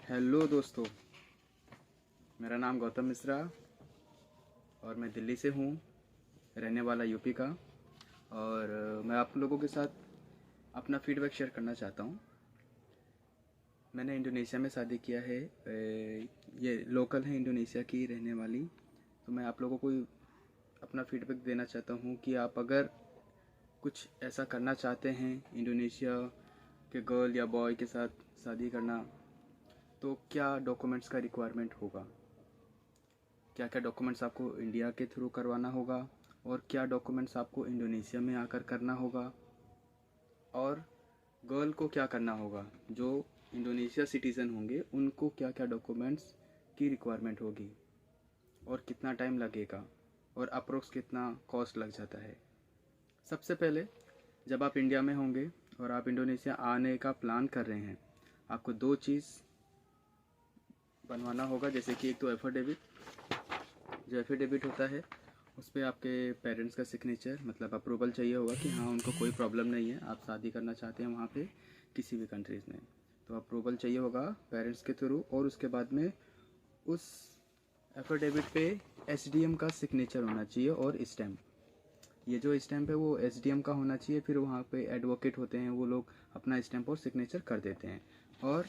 Hello दोस्तों, मेरा नाम गौतम मिश्रा और मैं दिल्ली से हूँ, रहने वाला यूपी का। और मैं आप लोगों के साथ अपना फीडबैक शेयर करना चाहता हूँ। मैंने इंडोनेशिया में शादी किया है। ये लोकल है इंडोनेशिया की रहने वाली। तो मैं आप लोगों को अपना फीडबैक देना चाहता हूँ कि आप अगर कुछ ऐसा करना चाहते हैं इंडोनेशिया के गर्ल या बॉय के साथ शादी करना, तो क्या डॉक्यूमेंट्स का रिक्वायरमेंट होगा, क्या क्या डॉक्यूमेंट्स आपको इंडिया के थ्रू करवाना होगा और क्या डॉक्यूमेंट्स आपको इंडोनेशिया में आकर करना होगा, और गर्ल को क्या करना होगा, जो इंडोनेशिया सिटीज़न होंगे उनको क्या क्या डॉक्यूमेंट्स की रिक्वायरमेंट होगी और कितना टाइम लगेगा और अप्रोक्स कितना कॉस्ट लग जाता है। सबसे पहले, जब आप इंडिया में होंगे और आप इंडोनेशिया आने का प्लान कर रहे हैं, आपको दो चीज़ बनवाना होगा। जैसे कि एक तो एफिडेविट, जो एफिडेविट होता है उस पर आपके पेरेंट्स का सिग्नेचर, मतलब अप्रूवल चाहिए होगा कि हाँ उनको कोई प्रॉब्लम नहीं है, आप शादी करना चाहते हैं वहाँ पे किसी भी कंट्रीज़ में, तो अप्रूवल चाहिए होगा पेरेंट्स के थ्रू। और उसके बाद में उस एफिडेविट पे एसडीएम का सिग्नेचर होना चाहिए और स्टैम्प। ये जो स्टैम्प है वो एसडीएम का होना चाहिए। फिर वहाँ पे एडवोकेट होते हैं, वो लोग अपना स्टैम्प और सिग्नेचर कर देते हैं। और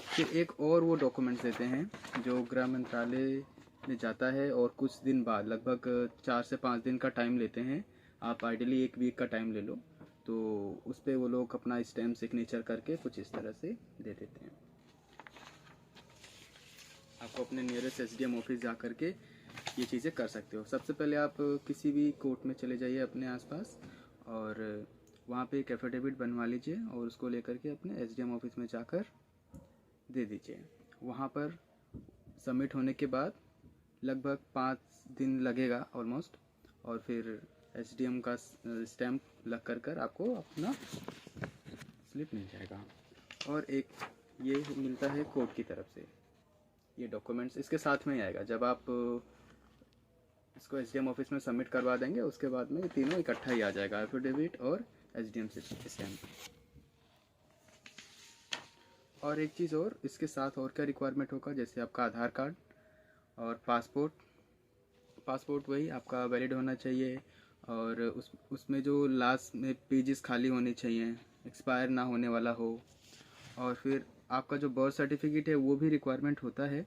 फिर एक और वो डॉक्यूमेंट्स देते हैं जो गृह मंत्रालय में जाता है, और कुछ दिन बाद, लगभग 4 से 5 दिन का टाइम लेते हैं। आप आइडियली 1 वीक का टाइम ले लो, तो उस पर वो लोग अपना स्टैम्प सिग्नेचर करके कुछ इस तरह से दे देते हैं। आपको अपने नियरेस्ट एसडीएम ऑफिस जा कर के ये चीज़ें कर सकते हो। सबसे पहले आप किसी भी कोर्ट में चले जाइए अपने आसपास, और वहाँ पे एक एफिडेविट बनवा लीजिए और उसको लेकर के अपने एसडीएम ऑफिस में जाकर दे दीजिए। वहाँ पर सबमिट होने के बाद लगभग 5 दिन लगेगा ऑलमोस्ट, और फिर एसडीएम का स्टैम्प लग कर आपको अपना स्लिप मिल जाएगा। और एक ये मिलता है कोर्ट की तरफ से, ये डॉक्यूमेंट्स इसके साथ में ही आएगा। जब आप इसको एसडीएम ऑफिस में सबमिट करवा देंगे, उसके बाद में ये तीनों इकट्ठा ही आ जाएगा, एफिडेविट और एसडीएम स्टैम्प। और एक चीज़ और, इसके साथ और क्या रिक्वायरमेंट होगा, जैसे आपका आधार कार्ड और पासपोर्ट वही आपका वैलिड होना चाहिए, और उसमें जो लास्ट में पेजेस खाली होने चाहिए, एक्सपायर ना होने वाला हो। और फिर आपका जो बर्थ सर्टिफिकेट है वो भी रिक्वायरमेंट होता है,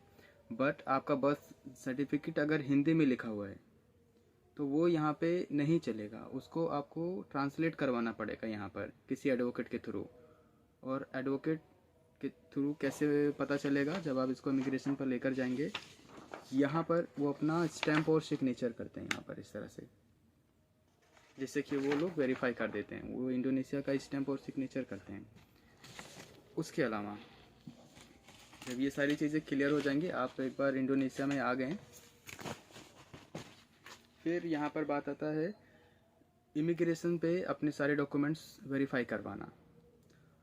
बट आपका बर्थ सर्टिफिकेट अगर हिंदी में लिखा हुआ है तो वो यहाँ पे नहीं चलेगा, उसको आपको ट्रांसलेट करवाना पड़ेगा यहाँ पर किसी एडवोकेट के थ्रू। और एडवोकेट के थ्रू कैसे पता चलेगा, जब आप इसको इमिग्रेशन पर लेकर जाएंगे, यहाँ पर वो अपना स्टैम्प और सिग्नेचर करते हैं यहाँ पर इस तरह से, जिससे कि वो लोग वेरीफाई कर देते हैं, वो इंडोनेशिया का स्टैम्प और सिग्नेचर करते हैं। उसके अलावा जब ये सारी चीज़ें क्लियर हो जाएंगी, आप एक बार इंडोनेशिया में आ गए, फिर यहाँ पर बात आता है इमिग्रेशन पे अपने सारे डॉक्यूमेंट्स वेरीफाई करवाना।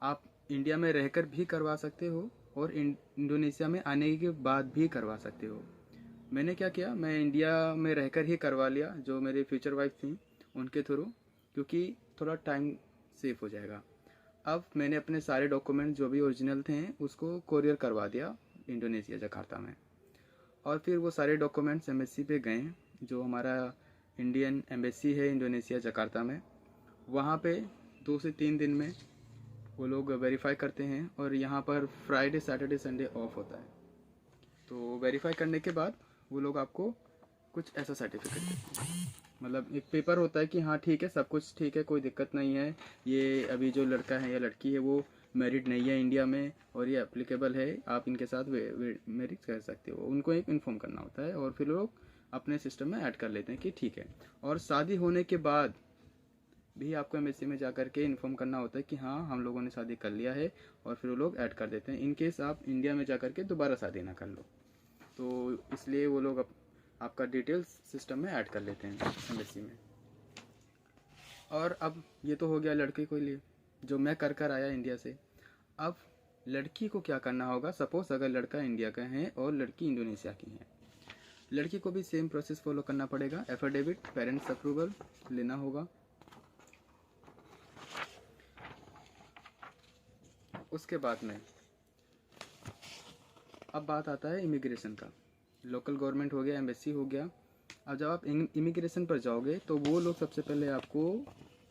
आप इंडिया में रहकर भी करवा सकते हो और इंडोनेशिया में आने के बाद भी करवा सकते हो। मैंने क्या किया, मैं इंडिया में रहकर ही करवा लिया, जो मेरी फ्यूचर वाइफ थी उनके थ्रू, क्योंकि थोड़ा टाइम सेव हो जाएगा। अब मैंने अपने सारे डॉक्यूमेंट जो भी ओरिजिनल थे उसको कोरियर करवा दिया इंडोनेशिया जकार्ता में। और फिर वो सारे डॉक्यूमेंट्स एम्बेसी पे गए, जो हमारा इंडियन एम्बेसी है इंडोनेशिया जकार्ता में। वहाँ पे 2 से 3 दिन में वो लोग वेरीफाई करते हैं, और यहाँ पर फ्राइडे सैटरडे संडे ऑफ होता है। तो वेरीफाई करने के बाद वो लोग आपको कुछ ऐसा सर्टिफिकेट देते हैं, मतलब एक पेपर होता है कि हाँ ठीक है, सब कुछ ठीक है, कोई दिक्कत नहीं है, ये अभी जो लड़का है या लड़की है वो मैरिड नहीं है इंडिया में, और ये एप्लीकेबल है, आप इनके साथ मैरिज कर सकते हो। उनको एक इन्फॉर्म करना होता है, और फिर लोग अपने सिस्टम में ऐड कर लेते हैं कि ठीक है। और शादी होने के बाद भी आपको एम्बेसी में जा कर के इन्फॉर्म करना होता है कि हाँ हम लोगों ने शादी कर लिया है, और फिर वो लोग ऐड कर देते हैं, इन केस आप इंडिया में जा कर के दोबारा शादी ना कर लो, तो इसलिए वो लोग आपका डिटेल्स सिस्टम में ऐड कर लेते हैं एम्बेसी में। और अब ये तो हो गया लड़के के लिए, जो मैं कर आया इंडिया से। अब लड़की को क्या करना होगा, सपोज अगर लड़का इंडिया का है और लड़की इंडोनेशिया की है, लड़की को भी सेम प्रोसेस फॉलो करना पड़ेगा। एफिडेविट, पेरेंट्स अप्रूवल लेना होगा। उसके बाद में अब बात आता है इमिग्रेशन का। लोकल गवर्नमेंट हो गया, एम्बेसी हो गया। अब जब आप इमिग्रेशन पर जाओगे तो वो लोग सबसे पहले आपको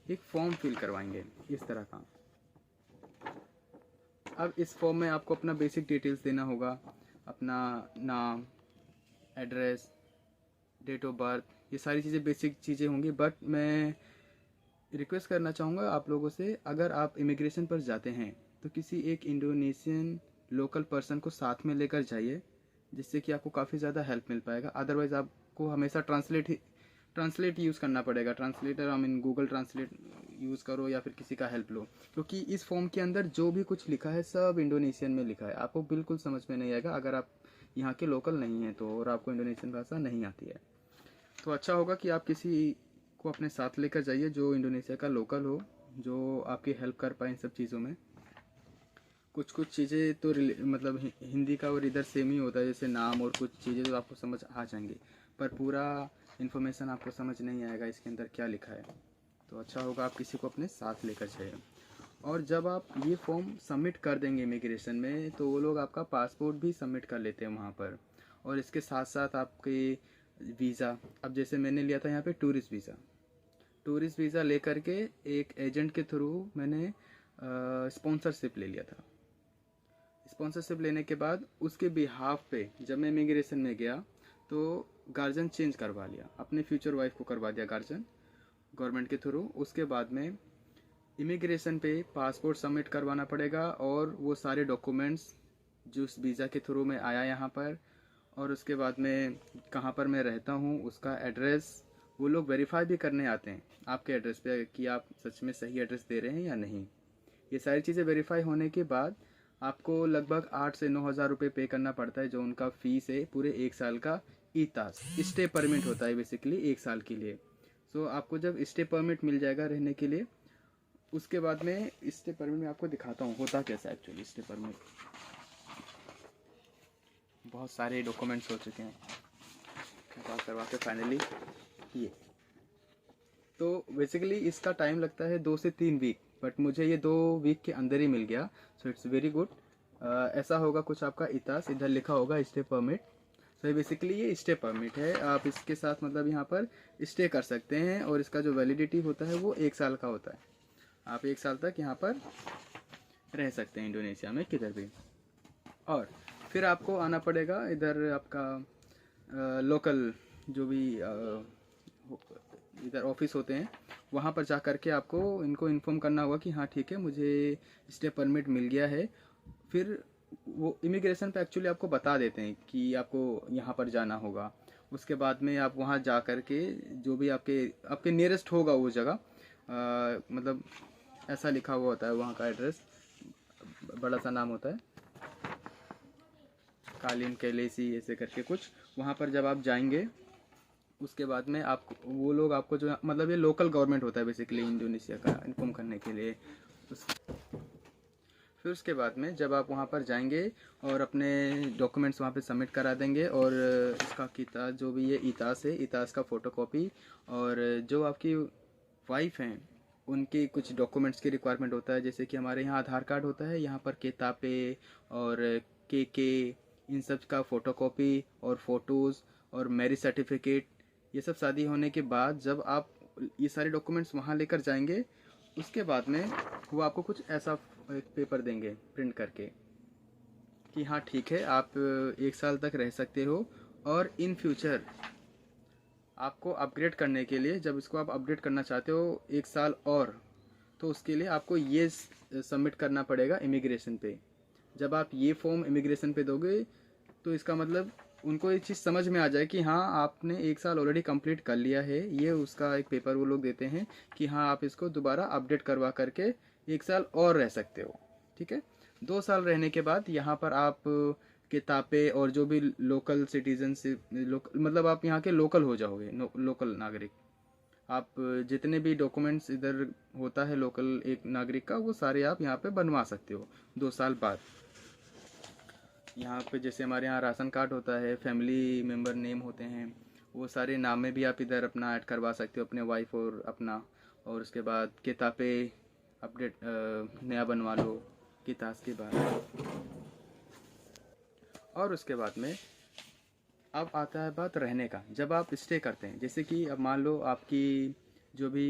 एक फॉर्म फिल करवाएंगे इस तरह का। अब इस फॉर्म में आपको अपना बेसिक डिटेल्स देना होगा, अपना नाम, एड्रेस, डेट ऑफ बर्थ, ये सारी चीज़ें बेसिक चीज़ें होंगी। बट मैं रिक्वेस्ट करना चाहूँगा आप लोगों से, अगर आप इमिग्रेशन पर जाते हैं तो किसी एक इंडोनेशियन लोकल पर्सन को साथ में लेकर जाइए, जिससे कि आपको काफ़ी ज़्यादा हेल्प मिल पाएगा। अदरवाइज़ आपको हमेशा ट्रांसलेट यूज़ करना पड़ेगा। Translator I mean Google translate use करो या फिर किसी का हेल्प लो, क्योंकि इस फॉर्म के अंदर जो भी कुछ लिखा है सब इंडोनेशियन में लिखा है। आपको बिल्कुल समझ में नहीं आएगा अगर आप यहाँ के लोकल नहीं हैं तो, और आपको इंडोनेशियन भाषा नहीं आती है तो। अच्छा होगा कि आप किसी को अपने साथ लेकर जाइए जो इंडोनेशिया का लोकल हो, जो आपकी हेल्प कर पाए इन सब चीज़ों में। कुछ कुछ चीज़ें तो मतलब हिंदी का और इधर सेम ही होता है, जैसे नाम और कुछ चीज़ें तो आपको समझ आ जाएंगी, पर पूरा इन्फॉर्मेशन आपको समझ नहीं आएगा इसके अंदर क्या लिखा है। तो अच्छा होगा आप किसी को अपने साथ लेकर जाइए। और जब आप ये फॉर्म सबमिट कर देंगे इमिग्रेशन में तो वो लोग आपका पासपोर्ट भी सबमिट कर लेते हैं वहाँ पर। और इसके साथ साथ आपके वीज़ा, अब जैसे मैंने लिया था यहाँ पे टूरिस्ट वीज़ा लेकर के एक एजेंट के थ्रू मैंने स्पॉन्सरशिप ले लिया था। स्पॉन्सरशिप लेने के बाद उसके बिहाफ पे जब मैं इमिग्रेशन में गया तो गार्जियन चेंज करवा लिया, अपने फ्यूचर वाइफ को करवा दिया गार्जियन गवर्नमेंट के थ्रू। उसके बाद में इमिग्रेशन पे पासपोर्ट सबमिट करवाना पड़ेगा और वो सारे डॉक्यूमेंट्स जो उस वीज़ा के थ्रू में आया यहाँ पर, और उसके बाद में कहाँ पर मैं रहता हूँ उसका एड्रेस वो लोग वेरीफाई भी करने आते हैं आपके एड्रेस पे कि आप सच में सही एड्रेस दे रहे हैं या नहीं। ये सारी चीज़ें वेरीफाई होने के बाद आपको लगभग 8 से 9 हज़ार रुपये पे करना पड़ता है, जो उनका फ़ीस है पूरे 1 साल का। ईतास स्टे परमिट होता है बेसिकली 1 साल के लिए। सो आपको जब स्टे परमिट मिल जाएगा रहने के लिए, उसके बाद में स्टे परमिट में आपको दिखाता हूँ होता कैसा एक्चुअली स्टे परमिट। बहुत सारे डॉक्यूमेंट्स हो चुके हैं बात करवा के फाइनली ये। तो बेसिकली इसका टाइम लगता है 2 से 3 वीक, बट मुझे ये 2 वीक के अंदर ही मिल गया। So it's very good. ऐसा होगा कुछ आपका इतास, इधर लिखा होगा स्टे परमिट। सो बेसिकली ये स्टे परमिट है, आप इसके साथ मतलब यहाँ पर स्टे कर सकते हैं और इसका जो वैलिडिटी होता है वो 1 साल का होता है। आप 1 साल तक यहाँ पर रह सकते हैं इंडोनेशिया में किधर भी। और फिर आपको आना पड़ेगा इधर आपका लोकल जो भी इधर ऑफिस होते हैं वहाँ पर जा कर के आपको इनको इन्फॉर्म करना होगा कि हाँ ठीक है मुझे स्टे परमिट मिल गया है। फिर वो इमिग्रेशन पे एक्चुअली आपको बता देते हैं कि आपको यहाँ पर जाना होगा। उसके बाद में आप वहाँ जा कर के जो भी आपके नियरेस्ट होगा वो जगह, मतलब ऐसा लिखा हुआ होता है वहाँ का एड्रेस, बड़ा सा नाम होता है कालीन कैलेसी ऐसे करके कुछ। वहाँ पर जब आप जाएंगे उसके बाद में आप वो लोग आपको जो मतलब ये लोकल गवर्नमेंट होता है बेसिकली इंडोनेशिया का इन्फॉर्म करने के लिए। फिर उसके बाद में जब आप वहाँ पर जाएंगे और अपने डॉक्यूमेंट्स वहाँ पे सबमिट करा देंगे और इसका किताब जो भी ये इतास है इतास का फ़ोटोकॉपी, और जो आपकी वाइफ हैं उनके कुछ डॉक्यूमेंट्स की रिक्वायरमेंट होता है, जैसे कि हमारे यहाँ आधार कार्ड होता है, यहाँ पर किताबे और के इन सब का फ़ोटोकॉपी और फ़ोटोज़ और मैरिज सर्टिफिकेट, ये सब शादी होने के बाद जब आप ये सारे डॉक्यूमेंट्स वहाँ लेकर जाएंगे उसके बाद में वो आपको कुछ ऐसा एक पेपर देंगे प्रिंट करके कि हाँ ठीक है आप 1 साल तक रह सकते हो। और इन फ्यूचर आपको अपग्रेड करने के लिए जब इसको आप अपडेट करना चाहते हो 1 साल और, तो उसके लिए आपको ये सबमिट करना पड़ेगा इमिग्रेशन पे। जब आप ये फॉर्म इमिग्रेशन पे दोगे तो इसका मतलब उनको एक चीज़ समझ में आ जाए कि हाँ आपने 1 साल ऑलरेडी कंप्लीट कर लिया है। ये उसका एक पेपर वो लोग देते हैं कि हाँ आप इसको दोबारा अपडेट करवा करके 1 साल और रह सकते हो। ठीक है, 2 साल रहने के बाद यहाँ पर आप किताबें और जो भी लोकल सिटीजनशिप मतलब आप यहाँ के लोकल हो जाओगे, लोकल नागरिक। आप जितने भी डॉक्यूमेंट्स इधर होता है लोकल एक नागरिक का वो सारे आप यहाँ पे बनवा सकते हो 2 साल बाद। यहाँ पे जैसे हमारे यहाँ राशन कार्ड होता है, फैमिली मेम्बर नेम होते हैं, वो सारे नामे भी आप इधर अपना ऐड करवा सकते हो अपने वाइफ और अपना। और उसके बाद किताबें अपडेट नया बनवा लो किताब के बाद। और उसके बाद में अब आता है बात रहने का। जब आप स्टे करते हैं, जैसे कि अब मान लो आपकी जो भी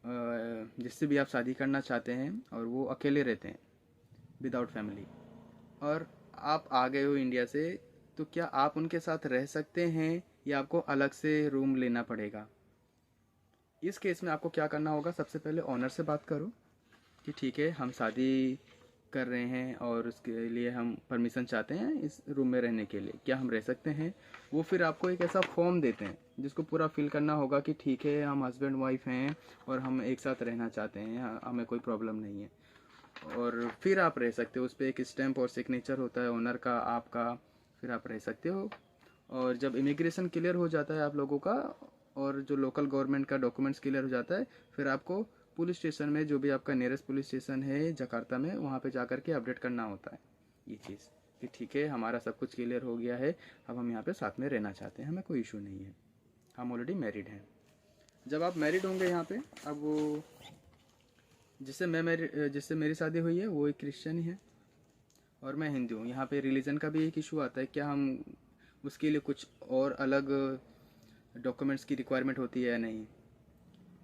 जिससे भी आप शादी करना चाहते हैं और वो अकेले रहते हैं विदाउट फैमिली, और आप आ गए हो इंडिया से, तो क्या आप उनके साथ रह सकते हैं या आपको अलग से रूम लेना पड़ेगा? इस केस में आपको क्या करना होगा, सबसे पहले ऑनर से बात करो कि ठीक है हम शादी कर रहे हैं और उसके लिए हम परमिशन चाहते हैं इस रूम में रहने के लिए, क्या हम रह सकते हैं? वो फिर आपको एक ऐसा फॉर्म देते हैं जिसको पूरा फिल करना होगा कि ठीक है हम हस्बैंड वाइफ हैं और हम एक साथ रहना चाहते हैं, हमें कोई प्रॉब्लम नहीं है, और फिर आप रह सकते हो। उस पर एक स्टैम्प और सिग्नेचर होता है ओनर का, आपका, फिर आप रह सकते हो। और जब इमिग्रेशन क्लियर हो जाता है आप लोगों का और जो लोकल गवर्नमेंट का डॉक्यूमेंट्स क्लियर हो जाता है, फिर आपको पुलिस स्टेशन में, जो भी आपका नियरेस्ट पुलिस स्टेशन है जकार्ता में, वहाँ पे जा कर के अपडेट करना होता है ये चीज़ कि ठीक है हमारा सब कुछ क्लियर हो गया है, अब हम यहाँ पे साथ में रहना चाहते हैं, हमें कोई इशू नहीं है, हम ऑलरेडी मैरिड हैं। जब आप मैरिड होंगे यहाँ पे, अब वो जिससे मेरी शादी हुई है वो एक क्रिश्चियन ही है और मैं हिंदू हूँ। यहाँ पे रिलीजन का भी एक इशू आता है, क्या हम उसके लिए कुछ और अलग डॉक्यूमेंट्स की रिक्वायरमेंट होती है या नहीं?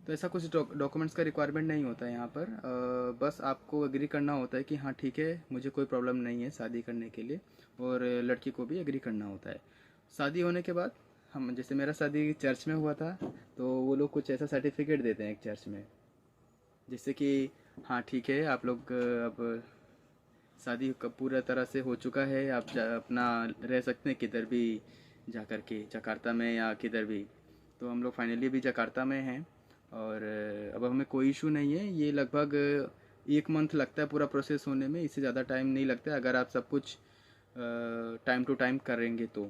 तो ऐसा कुछ डॉक्यूमेंट्स का रिक्वायरमेंट नहीं होता है यहाँ पर। बस आपको एग्री करना होता है कि हाँ ठीक है मुझे कोई प्रॉब्लम नहीं है शादी करने के लिए, और लड़की को भी एग्री करना होता है। शादी होने के बाद हम, जैसे मेरा शादी चर्च में हुआ था, तो वो लोग कुछ ऐसा सर्टिफिकेट देते हैं एक चर्च में, जिससे कि हाँ ठीक है आप लोग अब शादी का पूरा तरह से हो चुका है, आप अपना रह सकते हैं किधर भी जा कर के, जकार्ता में या किधर भी। तो हम लोग फाइनली भी जकार्ता में हैं और अब हमें कोई इशू नहीं है। ये लगभग 1 मंथ लगता है पूरा प्रोसेस होने में, इससे ज़्यादा टाइम नहीं लगता है अगर आप सब कुछ टाइम टू टाइम करेंगे तो।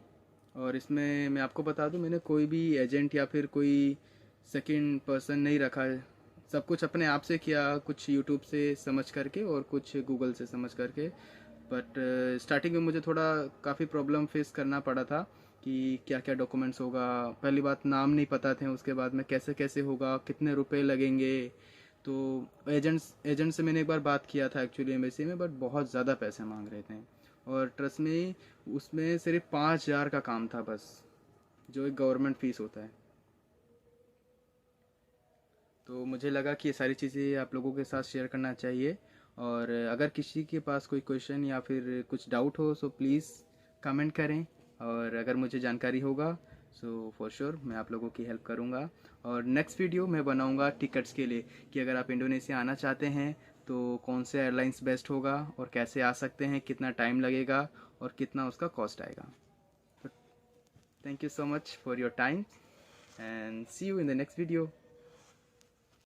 और इसमें मैं आपको बता दूं, मैंने कोई भी एजेंट या फिर कोई सेकंड पर्सन नहीं रखा है, सब कुछ अपने आप से किया, कुछ यूट्यूब से समझ करके और कुछ गूगल से समझ करके। बट स्टार्टिंग में मुझे थोड़ा काफ़ी प्रॉब्लम फेस करना पड़ा था कि क्या क्या डॉक्यूमेंट्स होगा। पहली बात नाम नहीं पता थे, उसके बाद में कैसे कैसे होगा, कितने रुपए लगेंगे। तो एजेंट से मैंने एक बार बात किया था एक्चुअली एम्बेसी में, बट बहुत ज़्यादा पैसे मांग रहे थे, और ट्रस्ट में उसमें सिर्फ 5,000 का काम था बस, जो एक गवर्नमेंट फ़ीस होता है। तो मुझे लगा कि ये सारी चीज़ें आप लोगों के साथ शेयर करना चाहिए। और अगर किसी के पास कोई क्वेश्चन या फिर कुछ डाउट हो सो प्लीज़ कमेंट करें, और अगर मुझे जानकारी होगा सो फॉर श्योर मैं आप लोगों की हेल्प करूंगा। और नेक्स्ट वीडियो मैं बनाऊंगा टिकट्स के लिए, कि अगर आप इंडोनेशिया आना चाहते हैं तो कौन से एयरलाइंस बेस्ट होगा और कैसे आ सकते हैं, कितना टाइम लगेगा और कितना उसका कॉस्ट आएगा। Thank you so much for your time and see you in the next video.